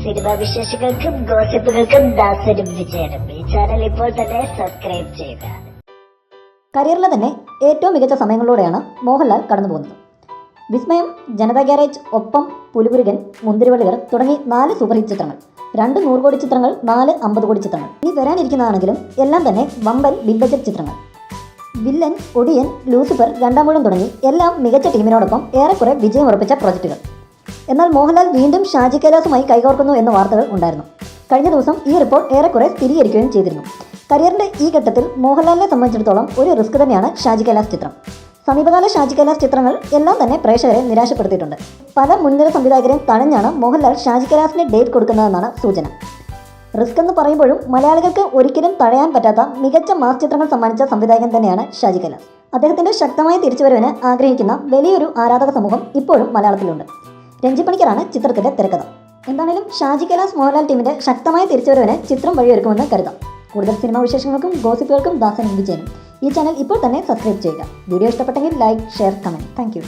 Cinema വിശേഷങ്ങൾക്കും ഗോസിപ്പുകൾക്കും ദാസനും വിജയനും ഈ channel ഇപ്പോൾ തന്നെ സബ്സ്ക്രൈബ് ചെയ്യുക. കരിയറിലെ തന്നെ ഏറ്റവും മികച്ച സമയങ്ങളിലൂടെയാണ് മോഹൻലാൽ കടന്നു പോകുന്നത്. വിസ്മയം, ജനതാ ഗ്യാരേജ്, ഒപ്പം, പുലിമുരുകൻ, മുന്തിരിവള്ളികൾ തുടങ്ങി 4 സൂപ്പർ ഹിറ്റ് ചിത്രങ്ങൾ, 2 100 കോടി ചിത്രങ്ങൾ, 4 50 കോടി ചിത്രങ്ങൾ. ഇനി വരാനിരിക്കുന്നതാണെങ്കിലും എല്ലാം തന്നെ വമ്പൻ ബിഗ് ബഡ്ജറ്റ് ചിത്രങ്ങൾ. വില്ലൻ, ഒടിയൻ, ലൂസിഫർ, രണ്ടാമൂഴം തുടങ്ങി എല്ലാം മികച്ച ടീമിനോടൊപ്പം ഏറെക്കുറെ വിജയം ഉറപ്പിച്ച പ്രോജക്റ്റുകൾ. എന്നാൽ മോഹൻലാൽ വീണ്ടും ഷാജി കൈലാസുമായി കൈകോർക്കുന്നു എന്ന വാർത്തകൾ ഉണ്ടായിരുന്നു. കഴിഞ്ഞ ദിവസം ഈ റിപ്പോർട്ട് ഏറെക്കുറെ സ്ഥിരീകരിക്കുകയും ചെയ്തിരുന്നു. കരിയറിൻ്റെ ഈ ഘട്ടത്തിൽ മോഹൻലാലിനെ സംബന്ധിച്ചിടത്തോളം ഒരു റിസ്ക് തന്നെയാണ് ഷാജി കൈലാസ് ചിത്രം. സമീപകാല ഷാജി കൈലാസ് ചിത്രങ്ങൾ എല്ലാം തന്നെ പ്രേക്ഷകരെ നിരാശപ്പെടുത്തിയിട്ടുണ്ട്. പല മുൻനിര സംവിധായകരെയും തഴഞ്ഞാണ് മോഹൻലാൽ ഷാജി കൈലാസിന് ഡേറ്റ് കൊടുക്കുന്നതെന്നാണ് സൂചന. റിസ്ക് എന്ന് പറയുമ്പോഴും മലയാളികൾക്ക് ഒരിക്കലും തഴയാൻ പറ്റാത്ത മികച്ച മാസ് ചിത്രങ്ങൾ സമ്മാനിച്ച സംവിധായകൻ തന്നെയാണ് ഷാജി കൈലാസ്. അദ്ദേഹത്തിൻ്റെ ശക്തമായ തിരിച്ചുവരവിന് ആഗ്രഹിക്കുന്ന വലിയൊരു ആരാധക സമൂഹം ഇപ്പോഴും മലയാളത്തിലുണ്ട്. രഞ്ജി പണിക്കറാണ് ചിത്രത്തിൻ്റെ തിരക്കഥ. എന്താണെങ്കിലും ഷാജി കൈലാസ് മോഹൻലാൽ ടീമിൻ്റെ ശക്തമായ തിരിച്ചുവരവിന് ചിത്രം വഴിയൊരുക്കുമെന്ന് കരുതാം. കൂടുതൽ സിനിമാ വിശേഷങ്ങൾക്കും ഗോസിപ്പുകൾക്കും ദാസനും വിജയനും ഈ ചാനൽ ഇപ്പോൾ തന്നെ സബ്സ്ക്രൈബ് ചെയ്യുക. വീഡിയോ ഇഷ്ടപ്പെട്ടെങ്കിൽ ലൈക്ക്, ഷെയർ, കമൻറ്റ്. താങ്ക്